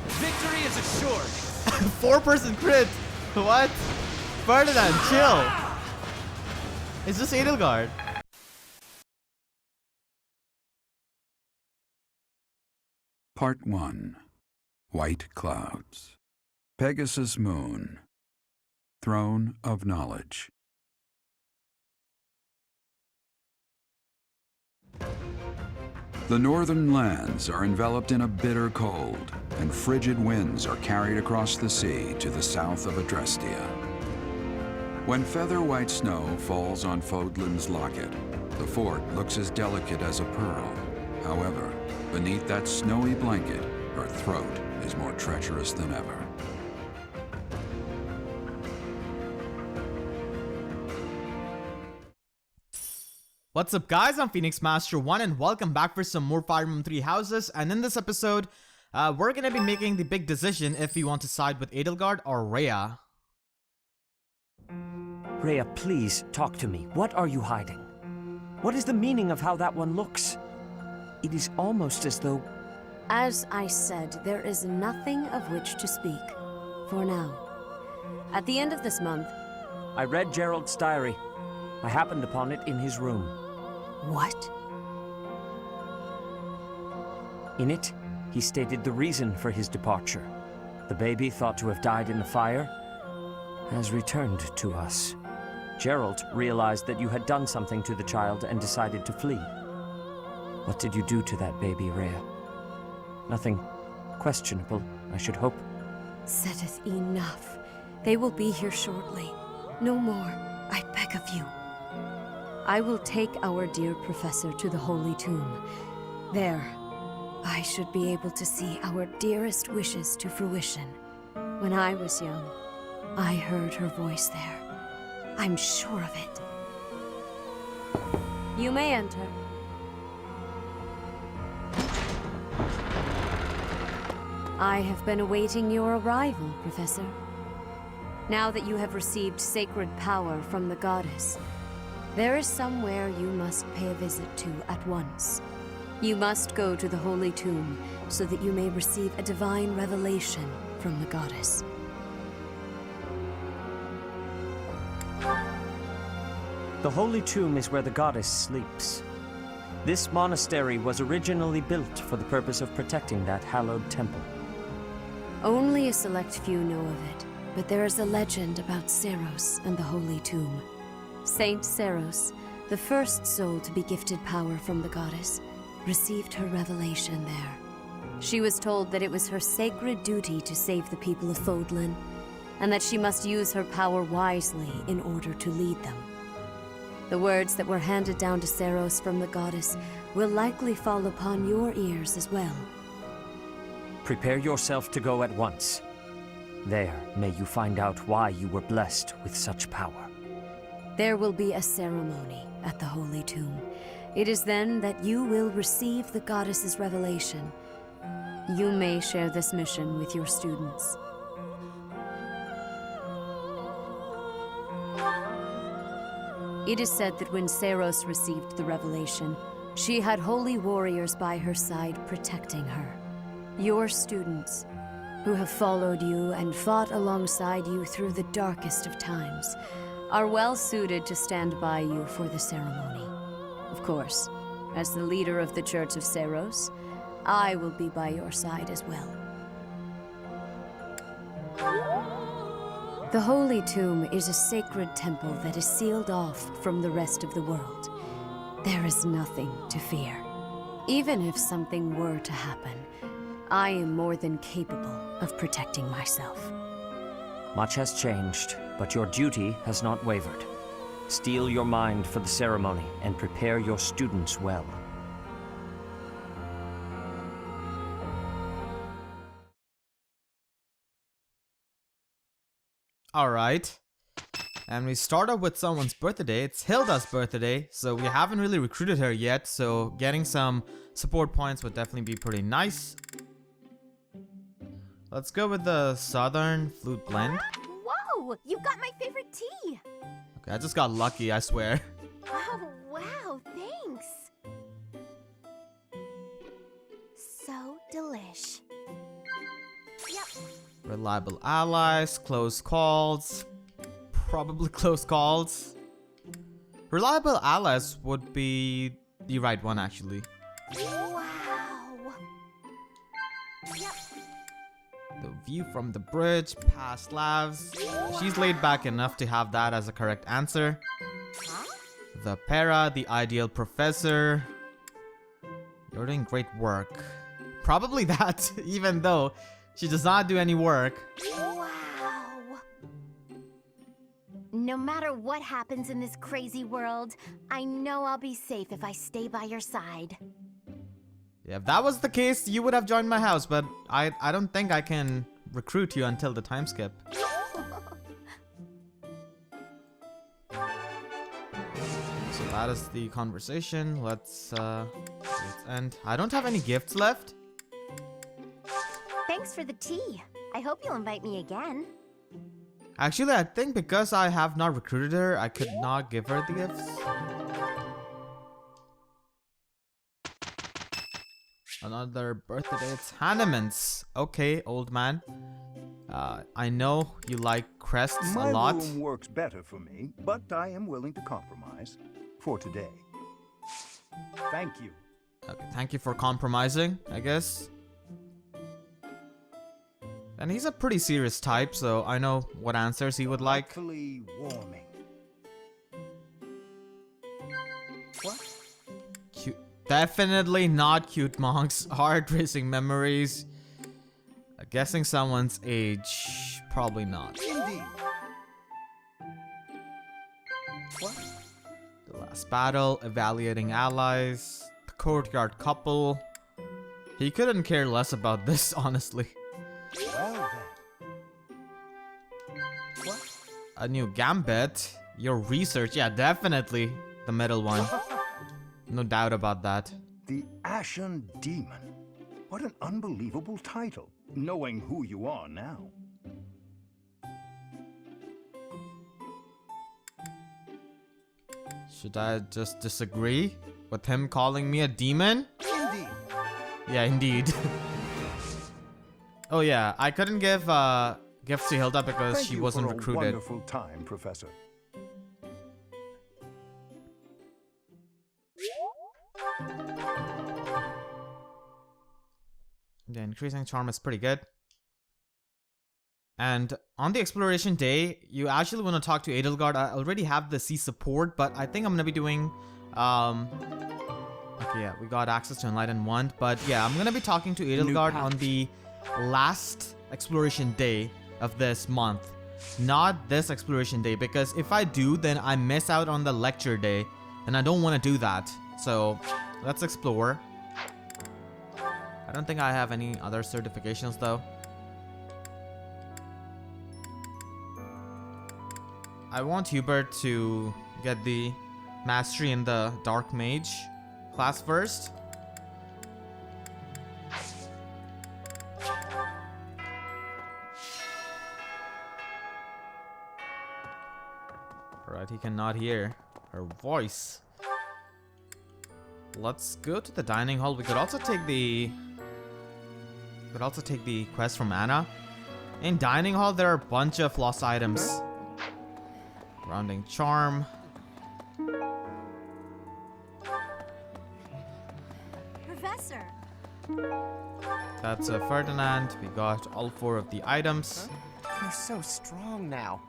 Victory is assured. 4-person crit. What? Ferdinand, chill. It's just Edelgard. Part 1. White Clouds. Pegasus Moon. Throne of Knowledge. The northern lands are enveloped in a bitter cold, and frigid winds are carried across the sea to the south of Adrestia. When feather-white snow falls on Fódlan's locket, the fort looks as delicate as a pearl. However, beneath that snowy blanket, her throat is more treacherous than ever. What's up guys, I'm Phoenix Master 1 and welcome back for some more Fire Emblem 3 houses. And in this episode, we're gonna be making the big decision if we want to side with Edelgard or Rhea. Rhea, please talk to me. What are you hiding? What is the meaning of how that one looks? It is almost as though... As I said, there is nothing of which to speak. For now. At the end of this month... I read Gerald's diary. I happened upon it in his room. What? In it, he stated the reason for his departure. The baby, thought to have died in the fire, has returned to us. Gerald realized that you had done something to the child and decided to flee. What did you do to that baby, Rhea? Nothing questionable, I should hope. Saideth enough. They will be here shortly. No more, I beg of you. I will take our dear professor to the Holy Tomb. There, I should be able to see our dearest wishes to fruition. When I was young, I heard her voice there. I'm sure of it. You may enter. I have been awaiting your arrival, Professor. Now that you have received sacred power from the goddess, there is somewhere you must pay a visit to at once. You must go to the Holy Tomb so that you may receive a divine revelation from the goddess. The Holy Tomb is where the goddess sleeps. This monastery was originally built for the purpose of protecting that hallowed temple. Only a select few know of it, but there is a legend about Seiros and the Holy Tomb. Saint Seiros, the first soul to be gifted power from the goddess, received her revelation there. She was told that it was her sacred duty to save the people of Fódlan, and that she must use her power wisely in order to lead them. The words that were handed down to Seiros from the goddess will likely fall upon your ears as well. Prepare yourself to go at once. There may you find out why you were blessed with such power. There will be a ceremony at the Holy Tomb. It is then that you will receive the goddess's revelation. You may share this mission with your students. It is said that when Seiros received the revelation, she had holy warriors by her side protecting her. Your students, who have followed you and fought alongside you through the darkest of times, are well suited to stand by you for the ceremony. Of course, as the leader of the Church of Seiros, I will be by your side as well. The Holy Tomb is a sacred temple that is sealed off from the rest of the world. There is nothing to fear. Even if something were to happen, I am more than capable of protecting myself. Much has changed, but your duty has not wavered. Steel your mind for the ceremony and prepare your students well. Alright. And we start off with someone's birthday. It's Hilda's birthday, so we haven't really recruited her yet, so getting some support points would definitely be pretty nice. Let's go with the Southern Flute Blend. Whoa! You've got my favorite tea! Okay, I just got lucky, I swear. Oh, wow, thanks! So delish. Reliable allies, close calls. Probably close calls. Reliable allies would be the right one, actually. Wow. Yep. The view from the bridge, past Lavs. She's laid back enough to have that as a correct answer. Huh? The para, the ideal professor. You're doing great work. Probably that, even though she does not do any work. Wow. No matter what happens in this crazy world, I know I'll be safe if I stay by your side. Yeah, if that was the case, you would have joined my house, but I don't think I can recruit you until the time skip. So that is the conversation. Let's end. I don't have any gifts left. Thanks for the tea. I hope you'll invite me again. Actually, I think because I have not recruited her, I could not give her the gifts. Another birthday. It's Hanneman's. Okay, old man. I know you like crests a lot. My room works better for me, but I am willing to compromise for today. Thank you. Okay, thank you for compromising, I guess. And he's a pretty serious type, so I know what answers he would like. Delightfully warming. What? Cute. Definitely not cute monks. Heart-racing memories. Guessing someone's age. Probably not. Indeed. What? The last battle. Evaluating allies. The courtyard couple. He couldn't care less about this, honestly. Well then. What? A new gambit. Your research. Yeah, definitely the middle one. No doubt about that. The Ashen Demon. What an unbelievable title, knowing who you are now. Should I just disagree with him calling me a demon? Indeed. Yeah, indeed. Oh yeah, I couldn't give gifts to Hilda because Thank she you wasn't for recruited. A wonderful time, Professor. The increasing charm is pretty good. And on the exploration day, you actually want to talk to Edelgard. I already have the sea support, but I think I'm gonna be doing okay, yeah, we got access to Enlightened One, but yeah, I'm gonna be talking to Edelgard on the last exploration day of this month. Not this exploration day, because if I do, then I miss out on the lecture day, and I don't want to do that. So let's explore. I don't think I have any other certifications though. I want Hubert to get the mastery in the Dark Mage class first. Alright, he cannot hear her voice. Let's go to the dining hall. We could also take the quest from Anna. In dining hall, there are a bunch of lost items. Grounding charm. Professor. That's a Ferdinand. We got all 4 of the items. You're so strong now.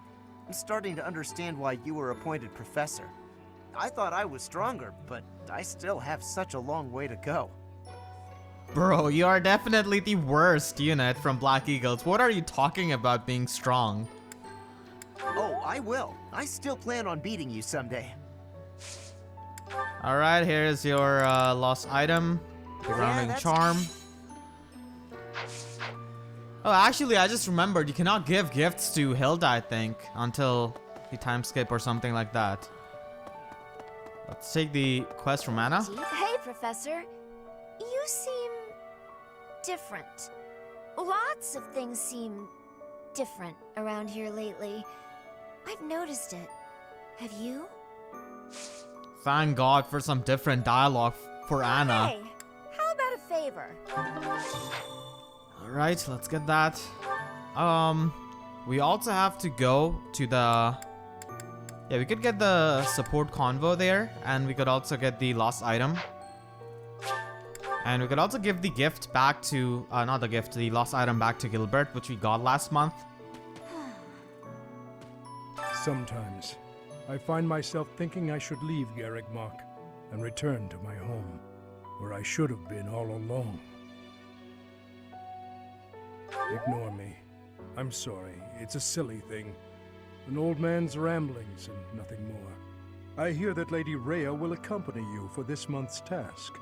I'm starting to understand why you were appointed professor. I thought I was stronger, but I still have such a long way to go. Bro, you are definitely the worst unit from Black Eagles. What are you talking about being strong? Oh, I will. I still plan on beating you someday. Alright, here's your lost item. The grounding that's- charm. Oh, actually, I just remembered you cannot give gifts to Hilda, I think, until the time skip or something like that. Let's take the quest from Anna. Hey, Professor. You seem different. Lots of things seem different around here lately. I've noticed it. Have you? Thank God for some different dialogue for Anna. Hey, how about a favor? Alright, let's get that. We also have to go to the... Yeah, we could get the support convo there, and we could also get the lost item. And we could also give the gift back to... not the gift, the lost item back to Gilbert, which we got last month. Sometimes, I find myself thinking I should leave Garrigmach and return to my home, where I should have been all along. Ignore me. I'm sorry, it's a silly thing. An old man's ramblings and nothing more. I hear that Lady Rhea will accompany you for this month's task.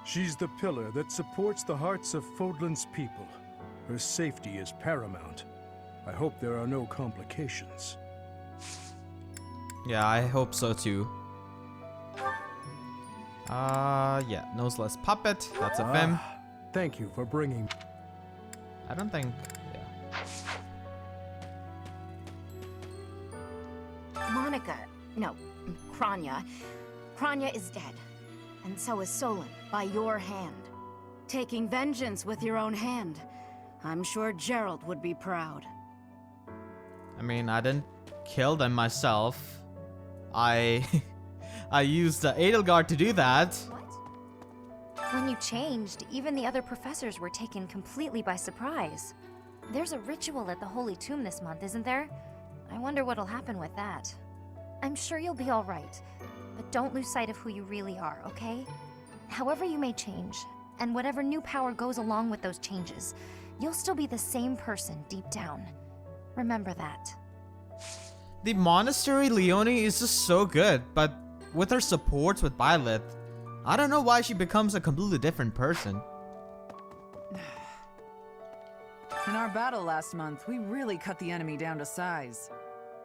She's the pillar that supports the hearts of Fódlan's people. Her safety is paramount. I hope there are no complications. Yeah, I hope so too. Yeah, noseless puppet. That's a Vim. Thank you for bringing... I don't think... Monica, no, Kranya. Kranya is dead. And so is Solon, by your hand. Taking vengeance with your own hand. I'm sure Gerald would be proud. I mean, I didn't kill them myself. I used Edelgard to do that. What? When you changed, even the other professors were taken completely by surprise. There's a ritual at the Holy Tomb this month, isn't there? I wonder what'll happen with that. I'm sure you'll be all right, but don't lose sight of who you really are, okay? However you may change, and whatever new power goes along with those changes, you'll still be the same person deep down. Remember that. The Monastery Leonie is just so good, but with her supports with Byleth, I don't know why she becomes a completely different person. In our battle last month, we really cut the enemy down to size.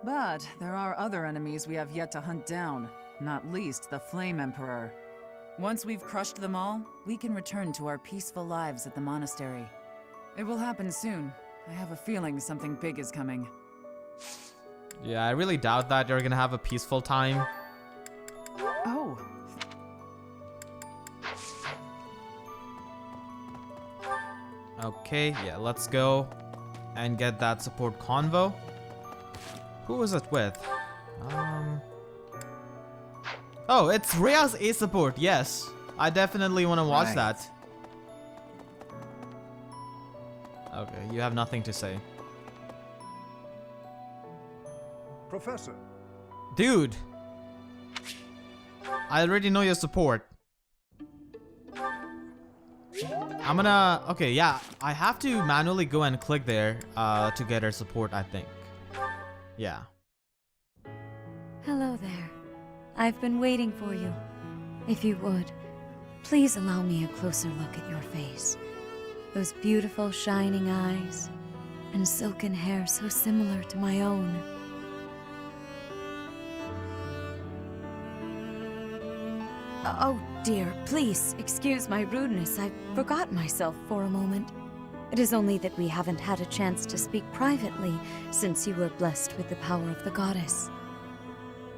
But there are other enemies we have yet to hunt down, not least the Flame Emperor. Once we've crushed them all, we can return to our peaceful lives at the monastery. It will happen soon. I have a feeling something big is coming. Yeah, I really doubt that you're gonna have a peaceful time. Oh. Okay, yeah, let's go and get that support convo. Who was it with? Oh, it's Rhea's A support. Yes, I definitely want to watch that. Okay, you have nothing to say. Professor. Dude, I already know your support. I'm gonna... Okay, yeah, I have to manually go and click there to get her support, I think. Yeah. Hello there. I've been waiting for you. If you would, please allow me a closer look at your face. Those beautiful shining eyes and silken hair so similar to my own. Oh dear, please excuse my rudeness. I forgot myself for a moment. It is only that we haven't had a chance to speak privately since you were blessed with the power of the goddess.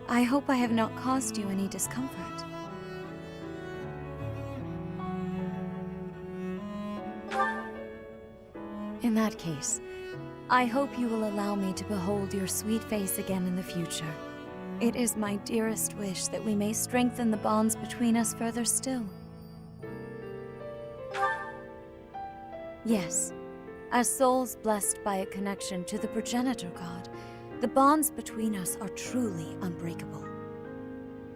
I hope I have not caused you any discomfort. In that case, I hope you will allow me to behold your sweet face again in the future. It is my dearest wish that we may strengthen the bonds between us further still. Yes, as souls blessed by a connection to the progenitor god, the bonds between us are truly unbreakable.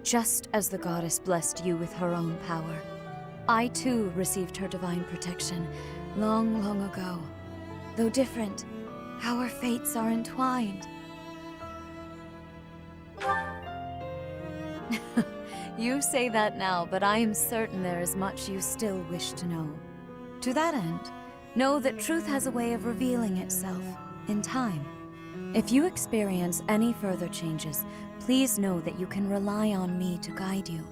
Just as the goddess blessed you with her own power, I too received her divine protection long, long ago. Though different, our fates are entwined. You say that now, but I am certain there is much you still wish to know. To that end, know that truth has a way of revealing itself in time. If you experience any further changes, please know that you can rely on me to guide you.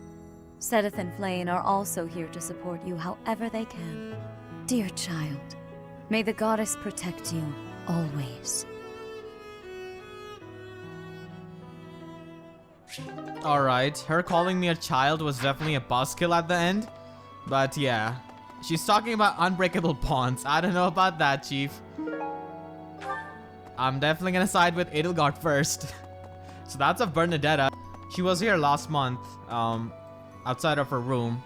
Sedith and Flayn are also here to support you however they can. Dear child, may the goddess protect you always. Alright, her calling me a child was definitely a buzzkill at the end. But yeah, she's talking about unbreakable bonds. I don't know about that, Chief. I'm definitely gonna side with Edelgard first. So that's of Bernadetta. She was here last month, outside of her room.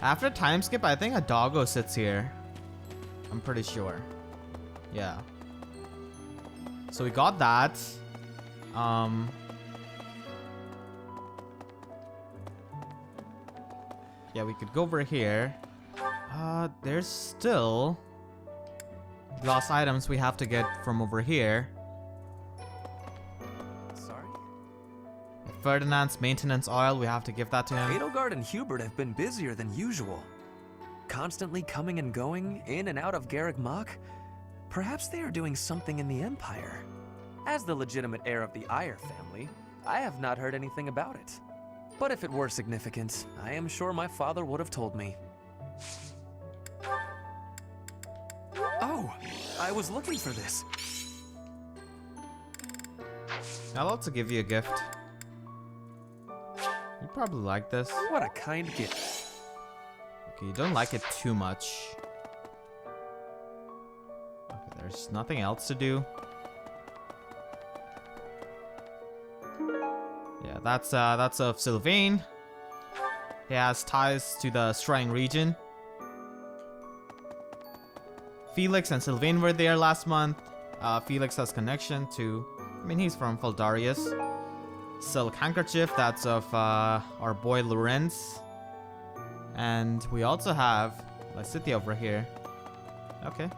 After a time skip, I think a doggo sits here. I'm pretty sure. Yeah. So we got that. Yeah, we could go over here. There's still glass items we have to get from over here. Sorry? Ferdinand's maintenance oil, we have to give that to him. Edelgard and Hubert have been busier than usual. Constantly coming and going, in and out of Garreg Mach. Perhaps they are doing something in the Empire. As the legitimate heir of the Iyer family, I have not heard anything about it. But if it were significant, I am sure my father would have told me. Oh, I was looking for this. I'll also give you a gift. You probably like this. What a kind gift. Okay, you don't like it too much. Okay, there's nothing else to do. Yeah, that's of Sylvain. He has ties to the Shrine region. Felix and Sylvain were there last month. Felix has connection to... I mean, he's from Feldarius. Silk handkerchief, that's of our boy Lorenz. And we also have Lysithea over here. Okay.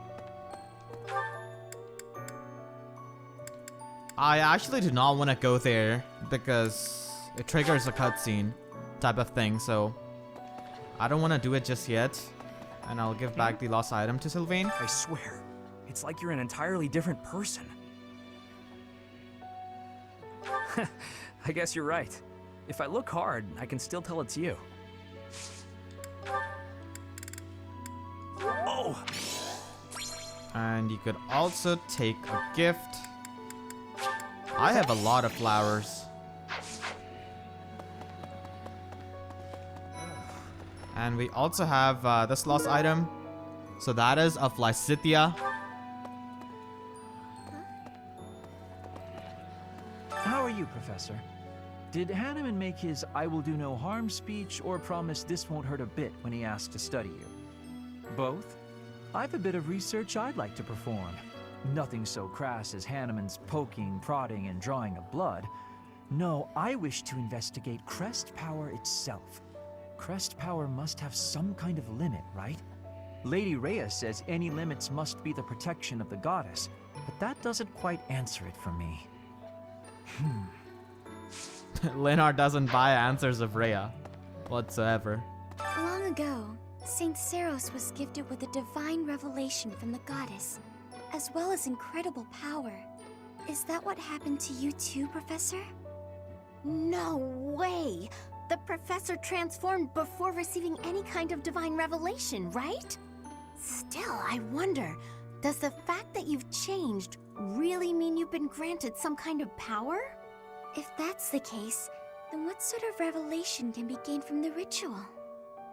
I actually do not want to go there because it triggers a cutscene type of thing, so I don't want to do it just yet. And I'll give back the lost item to Sylvain. I swear, it's like you're an entirely different person. I guess you're right. If I look hard, I can still tell it's you. Oh! And you could also take a gift. I have a lot of flowers. And we also have this lost item. So that is of Lysithea. How are you, Professor? Did Hanneman make his "I will do no harm" speech or promise this won't hurt a bit when he asked to study you? Both? I've a bit of research I'd like to perform. Nothing so crass as Hanneman's poking, prodding, and drawing of blood. No, I wish to investigate crest power itself. Crest power must have some kind of limit, right? Lady Rhea says any limits must be the protection of the goddess, but that doesn't quite answer it for me. Leonard doesn't buy answers of Rhea whatsoever. Long ago, Saint Seiros was gifted with a divine revelation from the goddess, as well as incredible power. Is that what happened to you too, Professor? No way! The Professor transformed before receiving any kind of divine revelation, right? Still, I wonder, does the fact that you've changed really mean you've been granted some kind of power? If that's the case, then what sort of revelation can be gained from the ritual?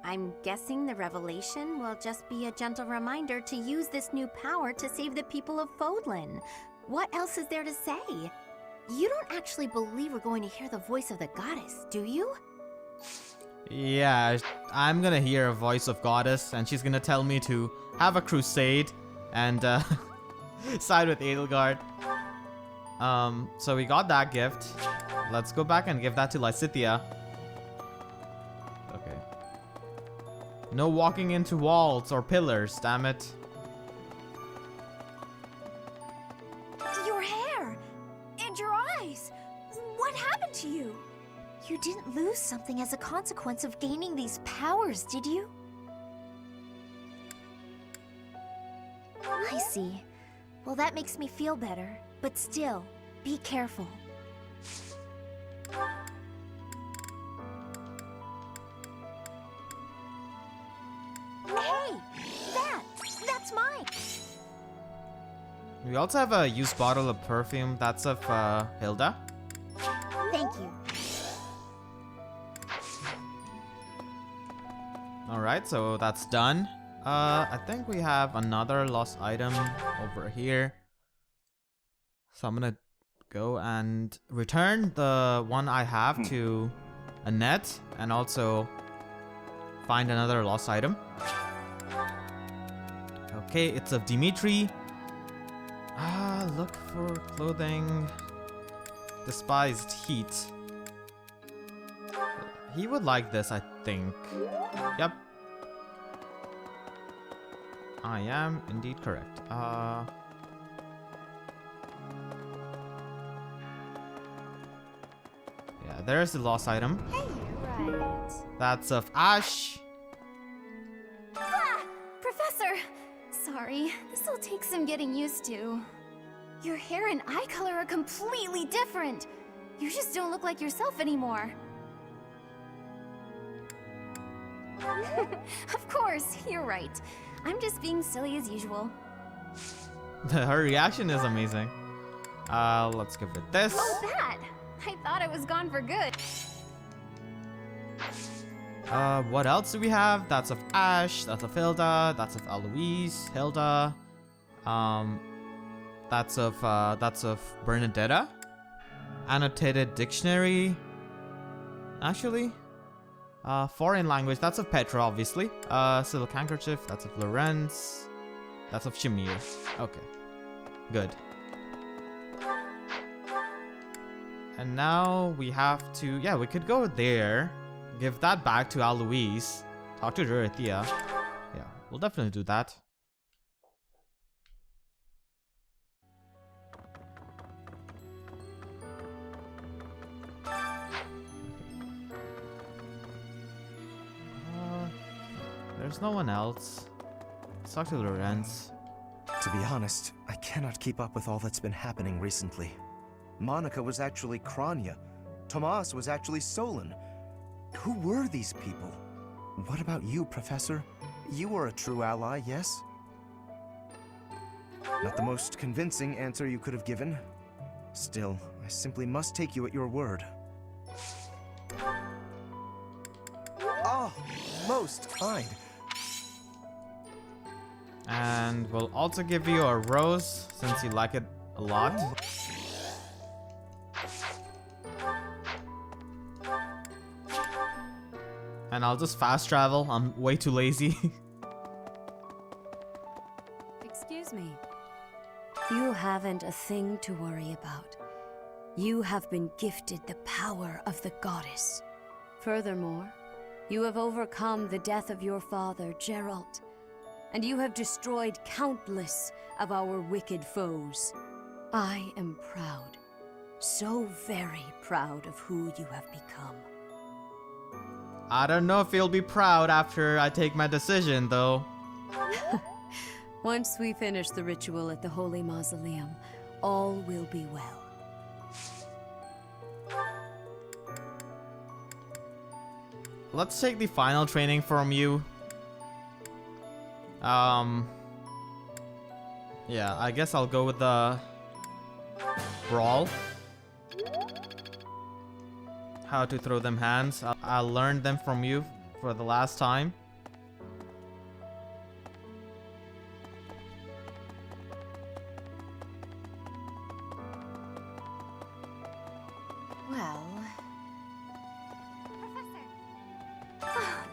I'm guessing the revelation will just be a gentle reminder to use this new power to save the people of Fódlan. What else is there to say? You don't actually believe we're going to hear the voice of the goddess, do you? Yeah, I'm gonna hear a voice of goddess and she's gonna tell me to have a crusade and side with Edelgard. So we got that gift. Let's go back and give that to Lysithea. Okay. No walking into walls or pillars, damn it. Your hair! And your eyes! What happened to you? You didn't lose something as a consequence of gaining these powers, did you? I see. Well, that makes me feel better. But still, be careful. Hey! That's mine! We also have a used bottle of perfume. That's of Hilda. Thank you. Alright, so that's done. I think we have another lost item over here. So I'm gonna go and return the one I have to Annette and also find another lost item. Okay, it's of Dimitri. Look for clothing. Despised heat. He would like this, I think. Yep. I am indeed correct. Yeah, there's the lost item. Hey, right. That's of Ash. Ah! Professor! Sorry, this'll take some getting used to. Your hair and eye color are completely different. You just don't look like yourself anymore. Of course, you're right. I'm just being silly as usual. Her reaction is amazing. Let's give it this. Oh, that! I thought it was gone for good. What else do we have? That's of Ash, that's of Hilda, that's of Aloise, Hilda. That's of Bernadetta. Annotated dictionary. Actually, foreign language, that's of Petra, obviously. Silk handkerchief, that's of Lorenz. That's of Shamir. Okay, good. And now we have to, yeah, we could go there. Give that back to Aloise. Talk to Dorothea. Yeah, we'll definitely do that. There's no one else. Let's talk to Lorenz. To be honest, I cannot keep up with all that's been happening recently. Monica was actually Kranya. Tomas was actually Solon. Who were these people? What about you, Professor? You were a true ally, yes? Not the most convincing answer you could have given. Still, I simply must take you at your word. Oh, most kind. And we'll also give you a rose since you like it a lot. And I'll just fast travel. I'm way too lazy. Excuse me. You haven't a thing to worry about. You have been gifted the power of the goddess. Furthermore, you have overcome the death of your father, Geralt. And you have destroyed countless of our wicked foes. I am proud, so very proud of who you have become. I don't know if you'll be proud after I take my decision, though. Once we finish the ritual at the Holy Mausoleum, all will be well. Let's take the final training from you. Yeah, I guess I'll go with the brawl. How to throw them hands. I'll learn them from you for the last time. Well...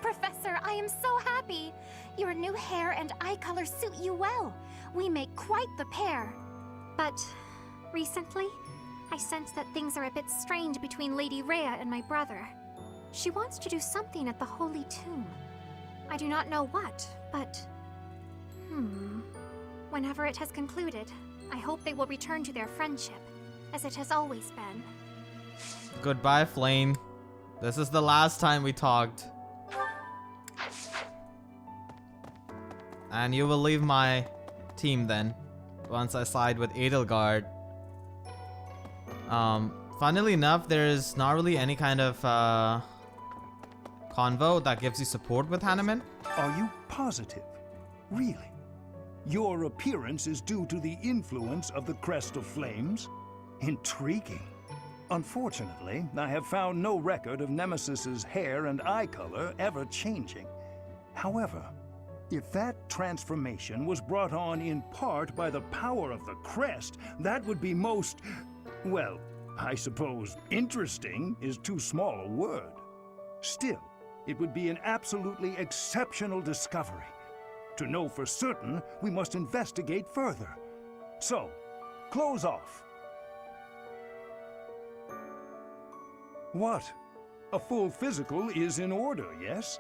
Professor, I am so happy! Your new hair and eye color suit you well. We make quite the pair. But recently, I sense that things are a bit strained between Lady Rhea and my brother. She wants to do something at the Holy Tomb. I do not know what, but... Whenever it has concluded, I hope they will return to their friendship, as it has always been. Goodbye, Flame. This is the last time we talked. And you will leave my team then, once I side with Edelgard. Funnily enough, there's not really any kind of convo that gives you support with Hanneman. Are you positive? Really? Your appearance is due to the influence of the Crest of Flames? Intriguing. Unfortunately, I have found no record of Nemesis's hair and eye color ever changing. However, if that transformation was brought on in part by the power of the crest, that would be most, well, I suppose interesting is too small a word. Still, it would be an absolutely exceptional discovery. To know for certain, we must investigate further. So, close off. What? A full physical is in order, yes?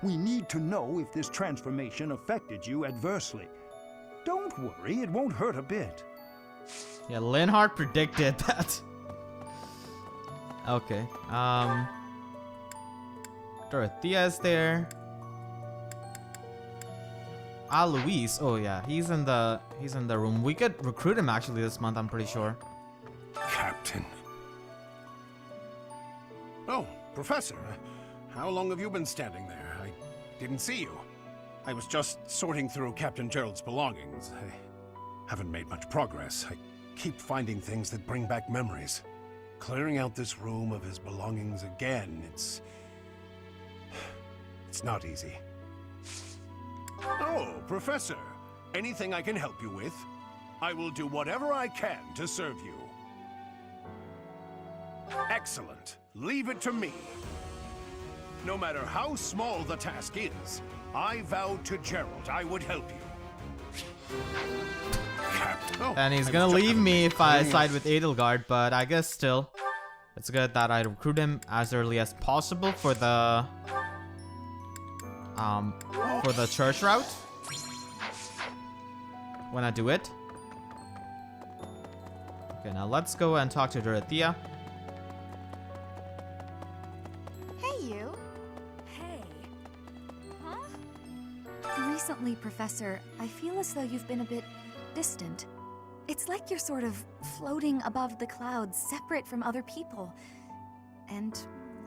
We need to know if this transformation affected you adversely. Don't worry, it won't hurt a bit. Yeah, Linhardt predicted that. Okay. Dorothea is there. Luis. Oh yeah, he's in the room. We could recruit him actually this month, I'm pretty sure. Captain. Oh, Professor. How long have you been standing there? I didn't see you. I was just sorting through Captain Gerald's belongings. I haven't made much progress. I keep finding things that bring back memories. Clearing out this room of his belongings again, it's not easy. Oh, Professor. Anything I can help you with? I will do whatever I can to serve you. Excellent. Leave it to me. No matter how small the task is, I vowed to Gerald I would help you. Captain. Oh, And he's gonna leave me if I side with Edelgard, but I guess still, it's good that I recruit him as early as possible for the church route when I do it. Okay, now let's go and talk to Dorothea. Hey, you. Hey. Huh? Recently, Professor, I feel as though you've been a bit distant. It's like you're sort of floating above the clouds, separate from other people. And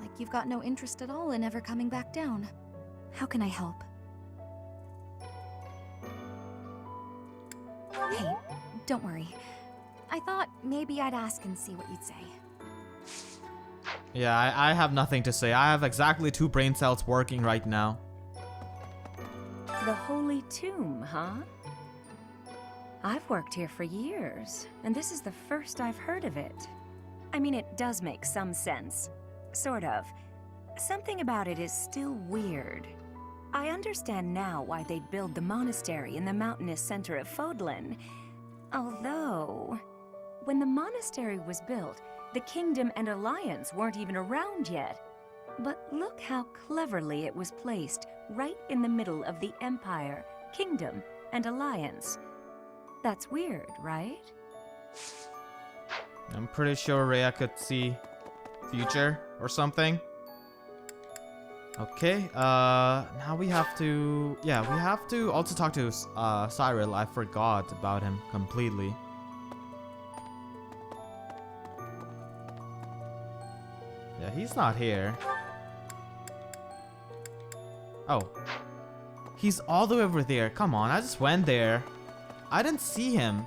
like you've got no interest at all in ever coming back down. How can I help? Hey, don't worry. I thought maybe I'd ask and see what you'd say. Yeah, I have nothing to say. I have exactly 2 brain cells working right now. The Holy Tomb, huh? I've worked here for years, and this is the first I've heard of it. I mean, it does make some sense. Sort of. Something about it is still weird. I understand now why they'd build the monastery in the mountainous center of Fódlan. Although, when the monastery was built, the Kingdom and Alliance weren't even around yet. But look how cleverly it was placed right in the middle of the Empire, Kingdom, and Alliance. That's weird, right? I'm pretty sure Rhea could see future or something. Okay, now we have to... Yeah, we have to also talk to Cyril. I forgot about him completely. Yeah, he's not here. Oh. He's all the way over there. Come on, I just went there. I didn't see him.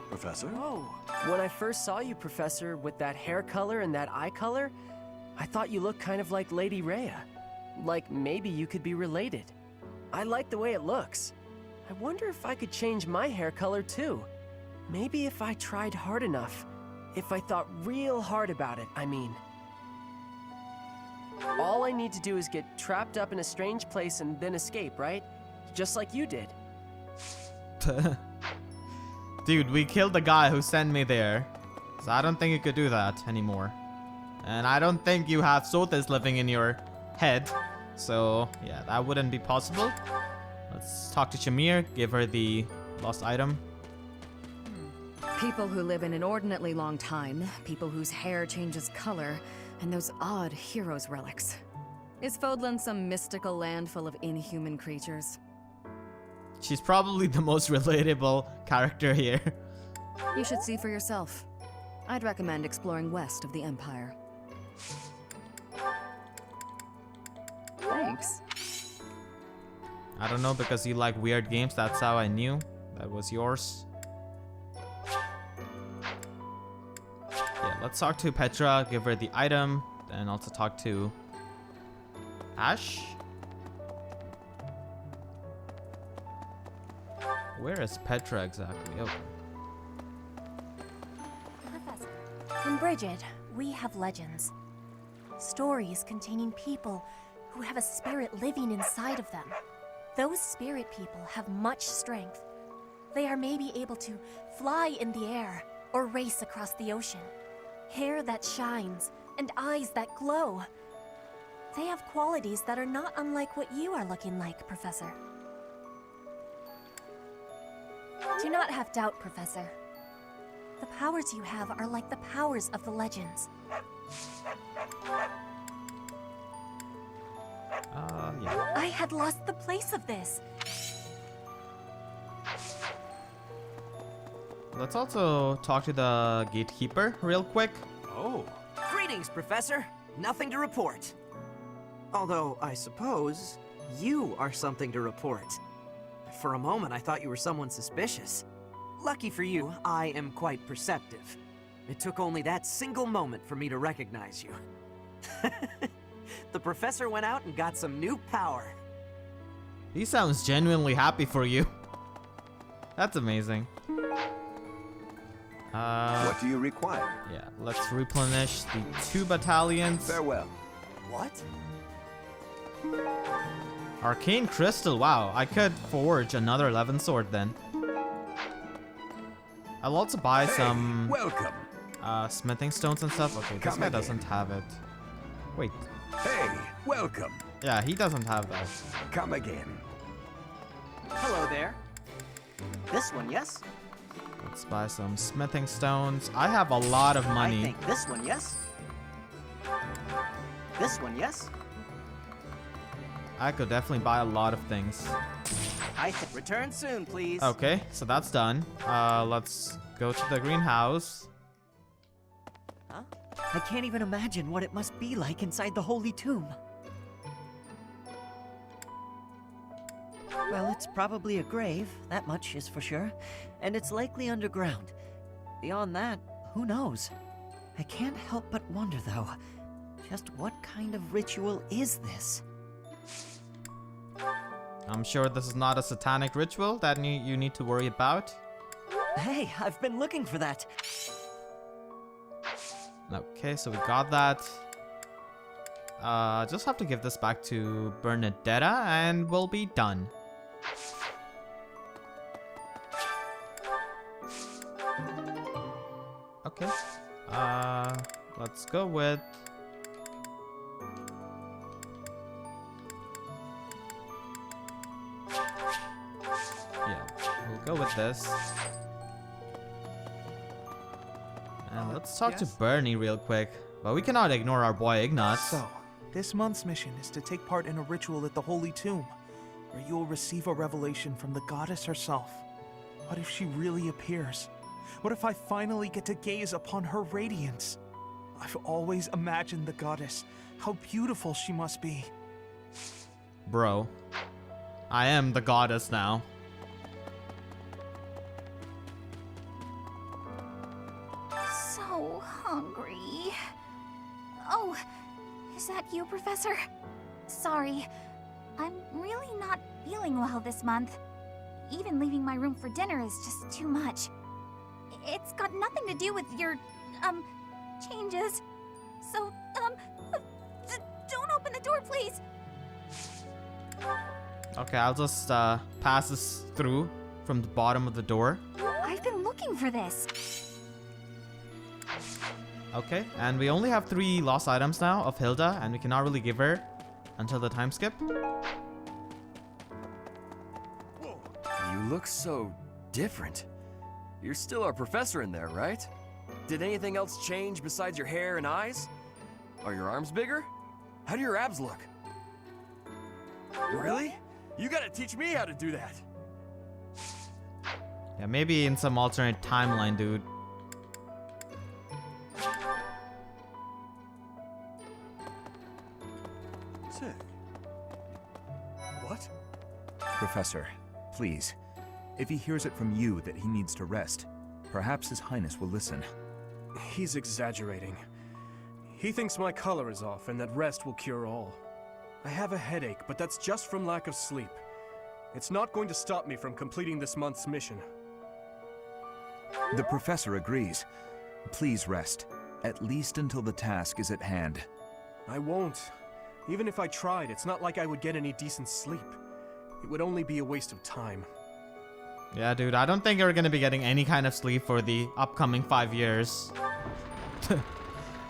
Professor? Whoa. When I first saw you, Professor, with that hair color and that eye color, I thought you looked kind of like Lady Rhea. Like maybe you could be related. I like the way it looks. I wonder if I could change my hair color too. Maybe if I tried hard enough. If I thought real hard about it, I mean. All I need to do is get trapped up in a strange place and then escape, right? Just like you did. Dude, we killed the guy who sent me there. So I don't think you could do that anymore. And I don't think you have Sothis living in your head. So, yeah, that wouldn't be possible. Let's talk to Shamir, give her the lost item. People who live an inordinately long time, people whose hair changes color, and those odd heroes' relics. Is Fódlan some mystical land full of inhuman creatures? She's probably the most relatable character here. You should see for yourself. I'd recommend exploring west of the Empire. Thanks. I don't know, because you like weird games, that's how I knew that was yours. Yeah, let's talk to Petra, give her the item, and also talk to Ash. Where is Petra exactly? Oh. Professor. In Brigid, we have legends. Stories containing people who have a spirit living inside of them. Those spirit people have much strength. They are maybe able to fly in the air or race across the ocean. Hair that shines and eyes that glow. They have qualities that are not unlike what you are looking like, Professor. Do not have doubt, Professor. The powers you have are like the powers of the legends. Yeah. I had lost the place of this. Let's also talk to the gatekeeper real quick. Oh. Greetings, Professor. Nothing to report. Although, I suppose, you are something to report. For a moment, I thought you were someone suspicious. Lucky for you, I am quite perceptive. It took only that single moment for me to recognize you. The professor went out and got some new power. He sounds genuinely happy for you. That's amazing. What do you require? Yeah, let's replenish the 2 battalions. Farewell. What? Arcane Crystal, wow, I could forge another 11 sword then. I'll also buy some welcome. Smithing stones and stuff. Okay, this guy doesn't have it. Wait. Hey, welcome. Yeah, he doesn't have that. Come again. Hello there. This one, yes? Let's buy some smithing stones. I have a lot of money. I think this one, yes? This one, yes? I could definitely buy a lot of things. I think return soon, please. Okay, so that's done. Let's go to the greenhouse. Huh? I can't even imagine what it must be like inside the Holy Tomb. Well, it's probably a grave, that much is for sure. And it's likely underground. Beyond that, who knows? I can't help but wonder, though, just what kind of ritual is this? I'm sure this is not a satanic ritual that you need to worry about. Hey, I've been looking for that. Okay, so we got that. Just have to give this back to Bernadetta and we'll be done. Okay. Let's go with... Yeah, we'll go with this. And let's talk to Bernie real quick. But we cannot ignore our boy Ignatz. So, this month's mission is to take part in a ritual at the Holy Tomb, where you will receive a revelation from the goddess herself. What if she really appears? What if I finally get to gaze upon her radiance? I've always imagined the goddess, how beautiful she must be. Bro, I am the goddess now. So hungry. Oh, is that you, Professor? Sorry, I'm really not feeling well this month. Even leaving my room for dinner is just too much. It's got nothing to do with your, changes. So, don't open the door, please. Okay, I'll just pass this through from the bottom of the door. I've been looking for this. Okay, and we only have 3 lost items now of Hilda, and we cannot really give her until the time skip. You look so different. You're still our professor in there, right? Did anything else change besides your hair and eyes? Are your arms bigger? How do your abs look? Really? You gotta teach me how to do that. Yeah, maybe in some alternate timeline, dude. Say, what? Professor, please. If he hears it from you that he needs to rest, perhaps His Highness will listen. He's exaggerating. He thinks my color is off and that rest will cure all. I have a headache, but that's just from lack of sleep. It's not going to stop me from completing this month's mission. The professor agrees. Please rest, at least until the task is at hand. I won't. Even if I tried, it's not like I would get any decent sleep. It would only be a waste of time. Yeah, dude, I don't think you're gonna be getting any kind of sleep for the upcoming 5 years.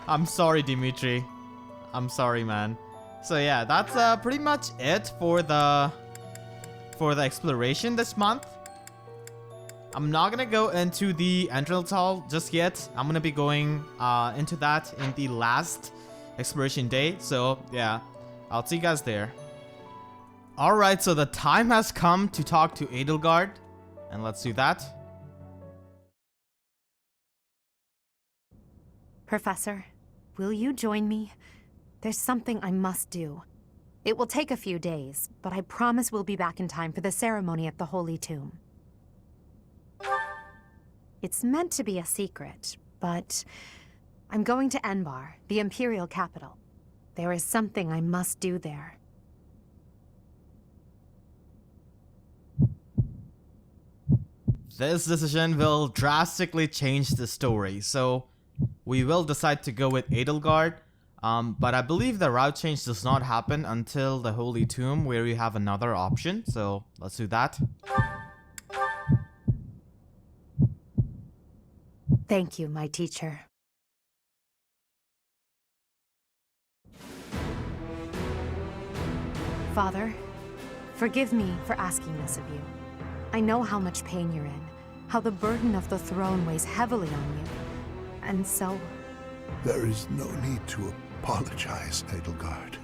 I'm sorry, Dimitri. I'm sorry, man. So yeah, that's pretty much it for the exploration this month. I'm not gonna go into the entrance hall just yet. I'm gonna be going into that in the last exploration day. So yeah, I'll see you guys there. Alright, so the time has come to talk to Edelgard. And let's do that. Professor, will you join me? There's something I must do. It will take a few days, but I promise we'll be back in time for the ceremony at the Holy Tomb. It's meant to be a secret, but I'm going to Enbar, the Imperial capital. There is something I must do there. This decision will drastically change the story, so we will decide to go with Edelgard. But I believe the route change does not happen until the Holy Tomb, where we have another option. So let's do that. Thank you, my teacher. Father, forgive me for asking this of you. I know how much pain you're in, how the burden of the throne weighs heavily on you. And so... There is no need to apologize, Edelgard.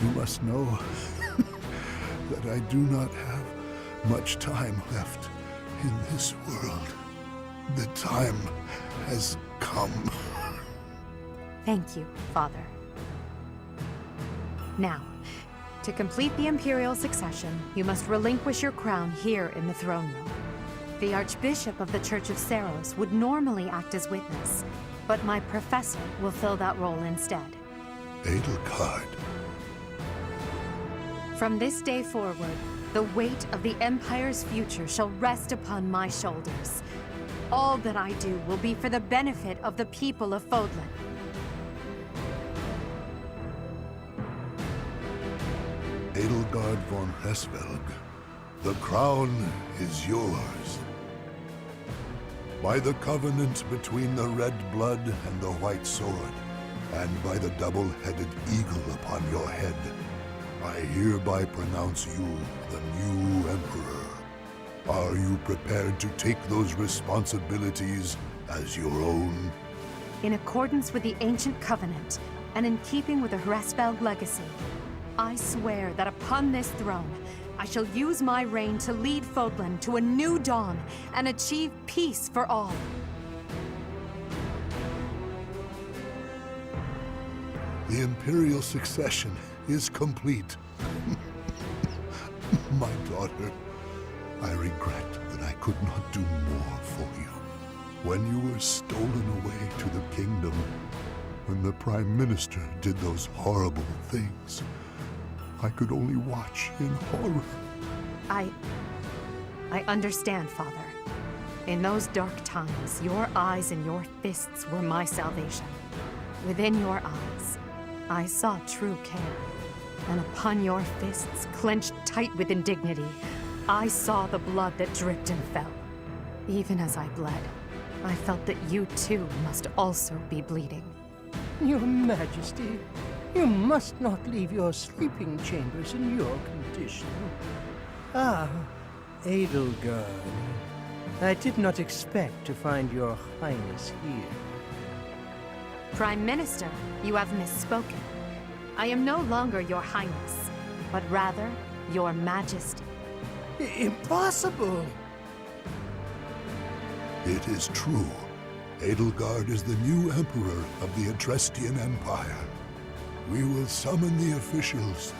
You must know that I do not have much time left in this world. The time has come. Thank you, Father. Now, to complete the Imperial succession, you must relinquish your crown here in the throne room. The Archbishop of the Church of Seiros would normally act as witness, but my professor will fill that role instead. Edelgard. From this day forward, the weight of the Empire's future shall rest upon my shoulders. All that I do will be for the benefit of the people of Fódlan. Edelgard von Hesvelg, the crown is yours. By the covenant between the red blood and the white sword, and by the double-headed eagle upon your head, I hereby pronounce you the new Emperor. Are you prepared to take those responsibilities as your own? In accordance with the ancient covenant, and in keeping with the Hresvelg legacy, I swear that upon this throne, I shall use my reign to lead Fódlan to a new dawn and achieve peace for all. The Imperial succession is complete. My daughter, I regret that I could not do more for you. When you were stolen away to the kingdom, when the Prime Minister did those horrible things, I could only watch in horror. I understand, Father. In those dark times, your eyes and your fists were my salvation. Within your eyes, I saw true care. And upon your fists, clenched tight with indignity, I saw the blood that dripped and fell. Even as I bled, I felt that you too must also be bleeding. Your Majesty, you must not leave your sleeping chambers in your condition. Ah, Edelgard. I did not expect to find your Highness here. Prime Minister, you have misspoken. I am no longer your Highness, but rather your Majesty. Impossible! It is true. Edelgard is the new Emperor of the Etrestian Empire. We will summon the officials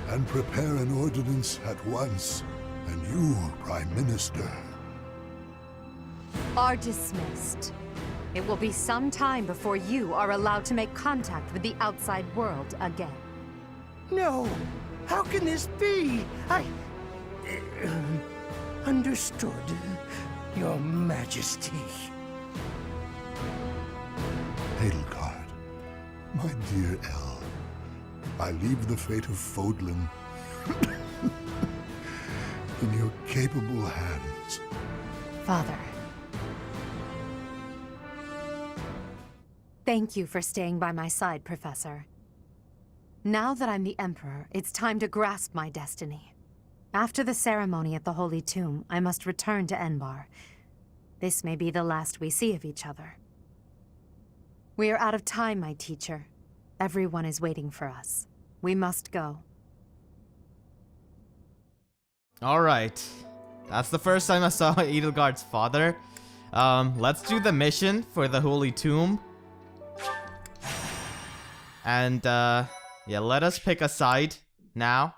and prepare an ordinance at once. And you, Prime Minister, are dismissed. It will be some time before you are allowed to make contact with the outside world again. No! How can this be? Understood, Your Majesty. Edelgard, my dear El, I leave the fate of Fódlan in your capable hands. Father. Thank you for staying by my side, Professor. Now that I'm the Emperor, it's time to grasp my destiny. After the ceremony at the Holy Tomb, I must return to Enbar. This may be the last we see of each other. We are out of time, my teacher. Everyone is waiting for us. We must go. Alright. That's the first time I saw Edelgard's father. Let's do the mission for the Holy Tomb. And, yeah, let us pick a side now.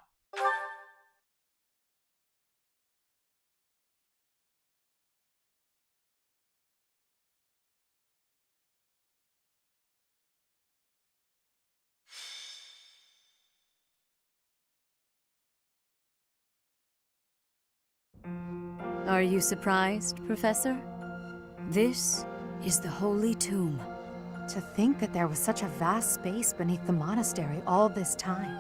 Are you surprised, Professor? This is the Holy Tomb. To think that there was such a vast space beneath the monastery all this time.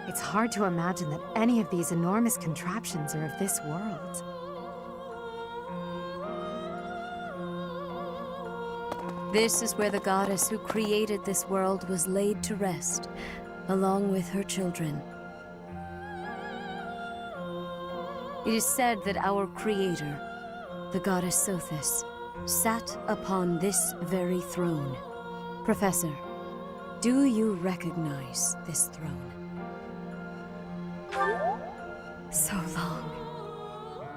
It's hard to imagine that any of these enormous contraptions are of this world. This is where the goddess who created this world was laid to rest, along with her children. It is said that our creator, the goddess Sothis, sat upon this very throne. Professor, do you recognize this throne? So long.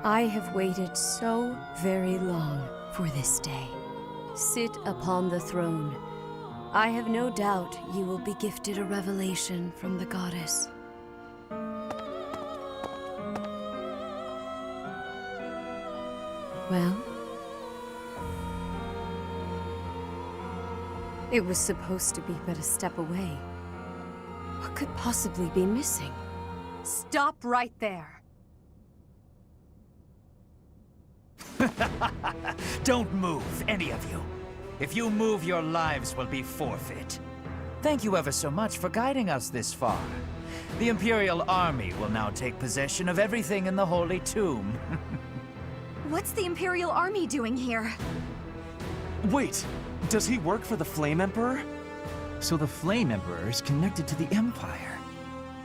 I have waited so very long for this day. Sit upon the throne. I have no doubt you will be gifted a revelation from the goddess. Well? It was supposed to be but a step away. What could possibly be missing? Stop right there! Don't move, any of you. If you move, your lives will be forfeit. Thank you ever so much for guiding us this far. The Imperial Army will now take possession of everything in the Holy Tomb. What's the Imperial Army doing here? Wait, does he work for the Flame Emperor? So the Flame Emperor is connected to the Empire.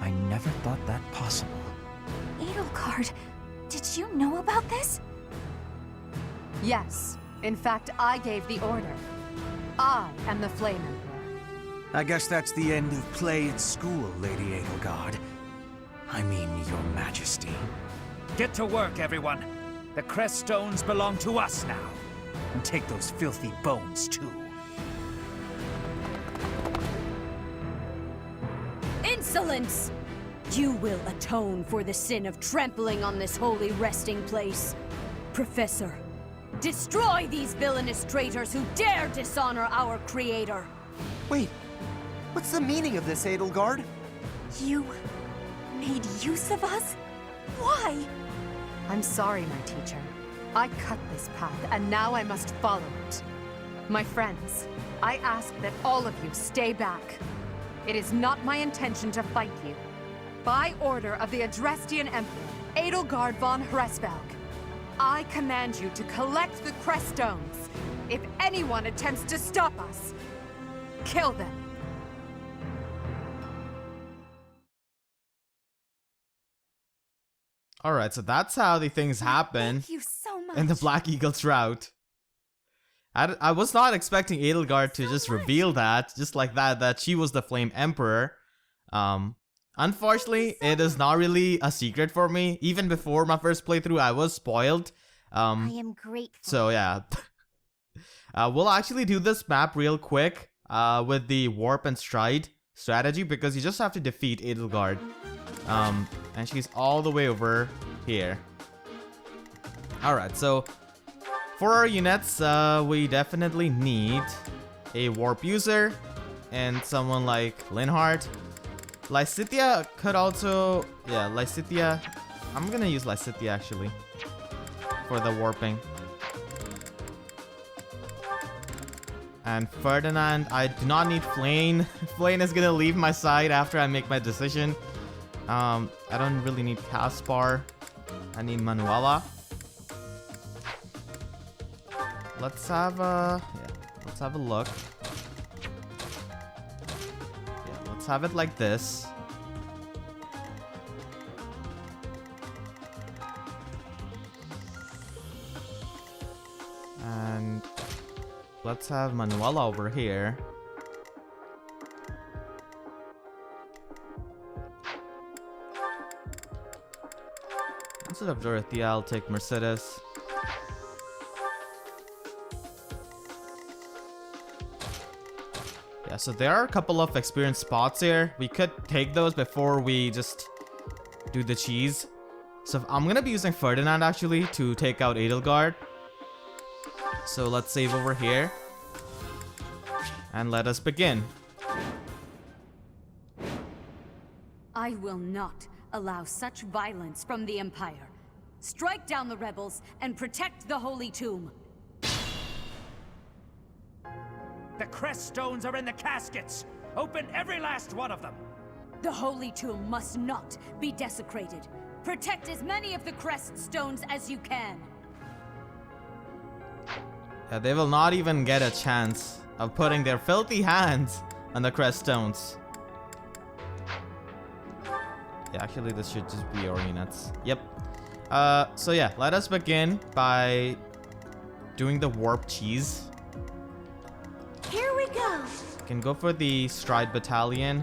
I never thought that possible. Edelgard, did you know about this? Yes. In fact, I gave the order. I am the Flame Emperor. I guess that's the end of play at school, Lady Edelgard. I mean, Your Majesty. Get to work, everyone. The crest stones belong to us now. And take those filthy bones, too. Insolence! You will atone for the sin of trampling on this holy resting place. Professor, destroy these villainous traitors who dare dishonor our creator. Wait, what's the meaning of this, Edelgard? You made use of us? Why? I'm sorry, my teacher. I cut this path, and now I must follow it. My friends, I ask that all of you stay back. It is not my intention to fight you. By order of the Adrestian Emperor, Edelgard von Hresvelg, I command you to collect the crest stones. If anyone attempts to stop us, kill them. Alright, so that's how the things happen Thank you so much. in the Black Eagle's route. I was not expecting Edelgard to just reveal that, just like that she was the Flame Emperor. Unfortunately, it is not really a secret for me. Even before my first playthrough, I was spoiled. I am grateful. So yeah. We'll actually do this map real quick with the Warp and Stride strategy, because you just have to defeat Edelgard. And she's all the way over here. Alright, so For our units, we definitely need a warp user and someone like Linhardt. Lysithea could also... Yeah, Lysithea... I'm gonna use Lysithea actually for the warping. And Ferdinand, I do not need Flayn. Flayn is gonna leave my side after I make my decision. I don't really need Caspar. I need Manuela. Let's have a... Yeah, let's have a look. Yeah, let's have it like this. And let's have Manuela over here. Instead of Dorothea, I'll take Mercedes. Yeah, so there are a couple of experience spots here. We could take those before we just do the cheese. So I'm gonna be using Ferdinand actually to take out Edelgard. So let's save over here. And let us begin. I will not allow such violence from the Empire. Strike down the rebels and protect the Holy Tomb. The crest stones are in the caskets. Open every last one of them. The Holy Tomb must not be desecrated. Protect as many of the crest stones as you can. Yeah, they will not even get a chance of putting their filthy hands on the crest stones. Yeah, actually this should just be our units. Yep. So yeah, let us begin by doing the warp cheese. Here we go. Can go for the Stride Battalion.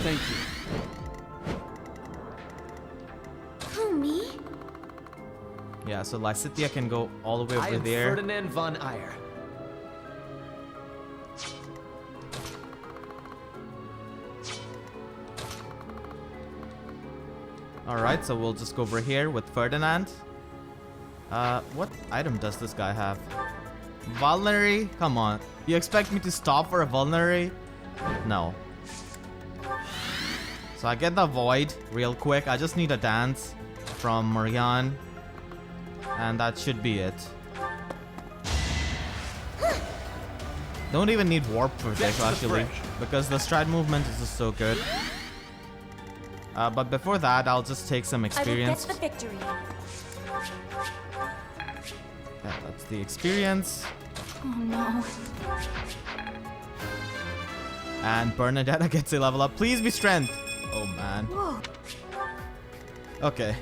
Thank you. Who, me? Yeah, so Lysithea can go all the way over there. Ferdinand von Eyre. Alright, so we'll just go over here with Ferdinand. What item does this guy have? Vulnerary? Come on. You expect me to stop for a vulnerary? No. So I get the void real quick. I just need a dance from Marianne. And that should be it. Don't even need warp for this actually, because the stride movement is just so good. But before that, I'll just take some experience. I will get the victory. Yeah, that's the experience. Oh no. And Bernadetta gets a level up. Please be strength. Oh man. Whoa. Okay.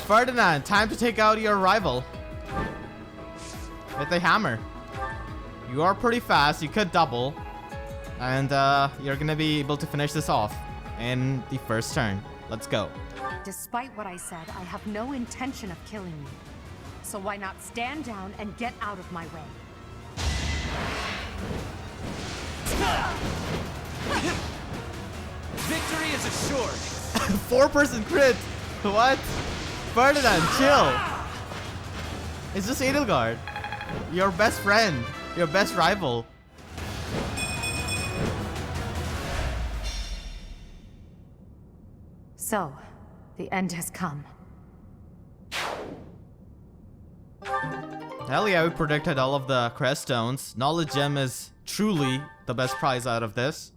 Ferdinand, time to take out your rival with a hammer. You are pretty fast. You could double. And you're gonna be able to finish this off in the first turn. Let's go. Despite what I said, I have no intention of killing you. So why not stand down and get out of my way? Victory is assured. 4% crit. What? Ferdinand, chill. It's just Edelgard. Your best friend. Your best rival. So, the end has come. Hell yeah, we predicted all of the crest stones. Knowledge gem is truly the best prize out of this.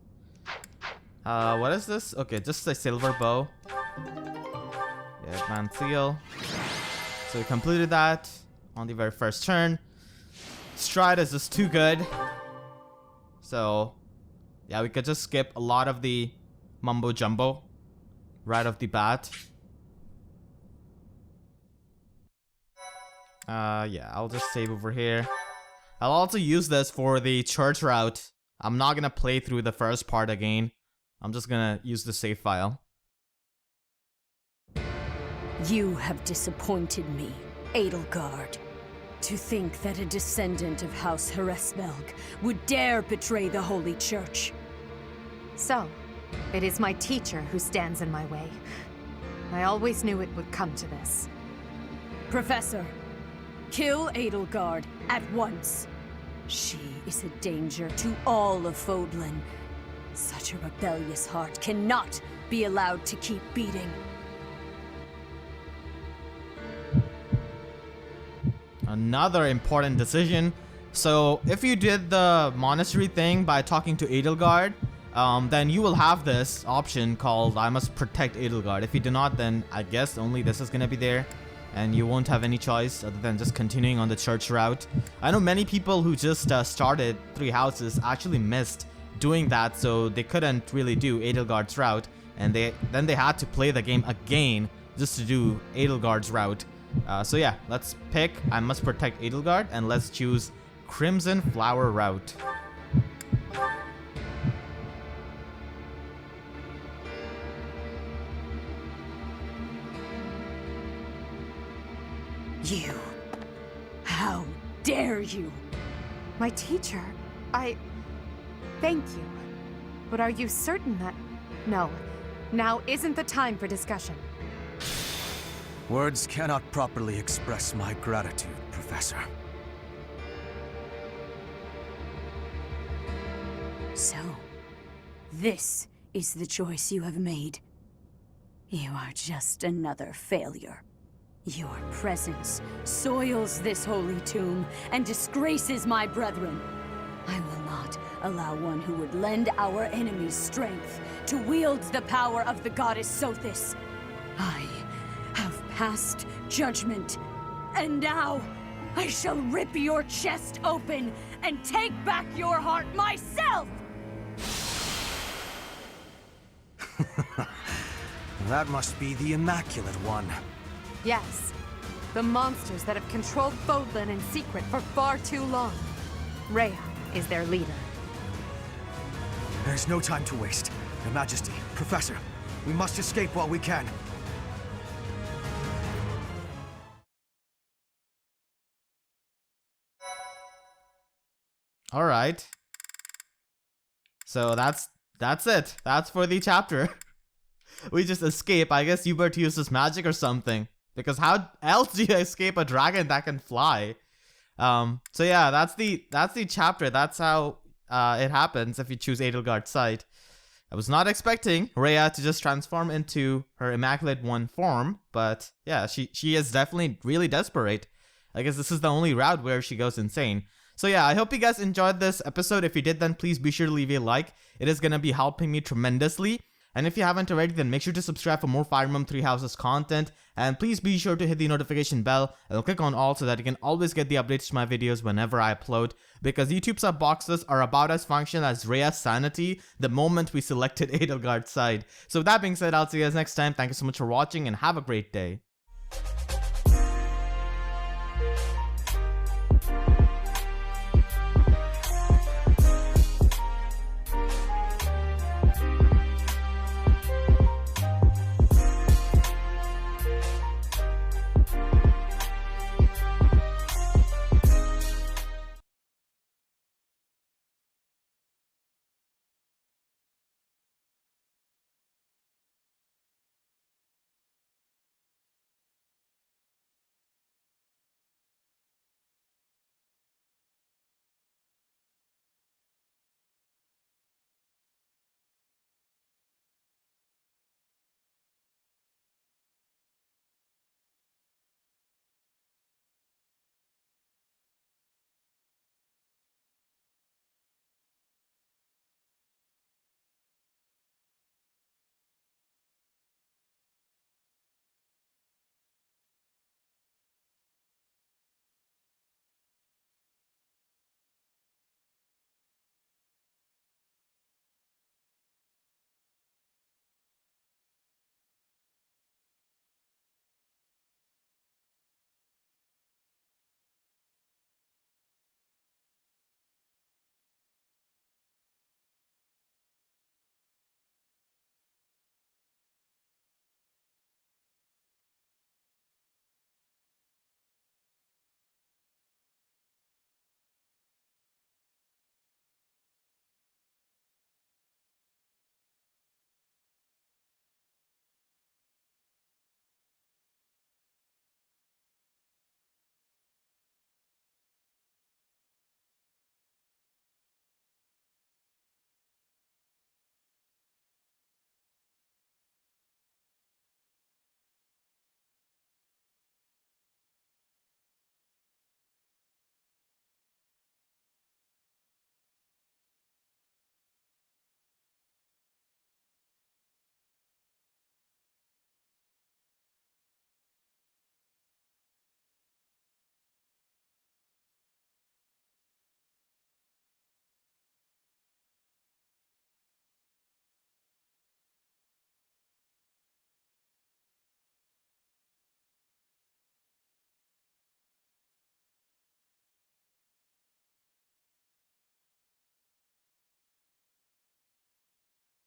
What is this? Okay, just a silver bow. Yeah, advanced seal. So we completed that on the very first turn. Stride is just too good. So, yeah, we could just skip a lot of the mumbo jumbo right off the bat. Yeah, I'll just save over here. I'll also use this for the church route. I'm not gonna play through the first part again. I'm just gonna use the save file. You have disappointed me, Edelgard. To think that a descendant of House Hresvelg would dare betray the Holy Church. So, it is my teacher who stands in my way. I always knew it would come to this. Professor, kill Edelgard at once. She is a danger to all of Fódlan. Such a rebellious heart cannot be allowed to keep beating. Another important decision. So if you did the monastery thing by talking to Edelgard, then you will have this option called I must protect Edelgard. If you do not, then I guess only this is gonna be there, and you won't have any choice other than just continuing on the church route. I know many people who just started 3 houses actually missed doing that, so they couldn't really do Edelgard's route, and then they had to play the game again just to do Edelgard's route. So yeah, let's pick I must protect Edelgard, and let's choose Crimson Flower route. You. How dare you? My teacher, thank you. But are you certain that... No, now isn't the time for discussion. Words cannot properly express my gratitude, Professor. So, this is the choice you have made. You are just another failure. Your presence soils this holy tomb and disgraces my brethren. I will not allow one who would lend our enemies strength to wield the power of the goddess Sothis. I have passed judgment, and now I shall rip your chest open and take back your heart myself! That must be the Immaculate One. Yes, the monsters that have controlled Fódlan in secret for far too long. Rhea is their leader. There's no time to waste. Your Majesty, Professor, we must escape while we can. All right. So that's it. That's for the chapter. We just escape. I guess Hubert uses magic or something. Because how else do you escape a dragon that can fly? So yeah, that's the chapter. That's how it happens if you choose Edelgard's side. I was not expecting Rhea to just transform into her Immaculate One form, but yeah, she is definitely really desperate. I guess this is the only route where she goes insane. So yeah, I hope you guys enjoyed this episode. If you did, then please be sure to leave a like. It is gonna be helping me tremendously. And if you haven't already, then make sure to subscribe for more Fire Emblem 3 Houses content. And please be sure to hit the notification bell and click on all so that you can always get the updates to my videos whenever I upload. Because YouTube sub boxes are about as functional as Rhea's sanity the moment we selected Edelgard's side. So with that being said, I'll see you guys next time. Thank you so much for watching and have a great day.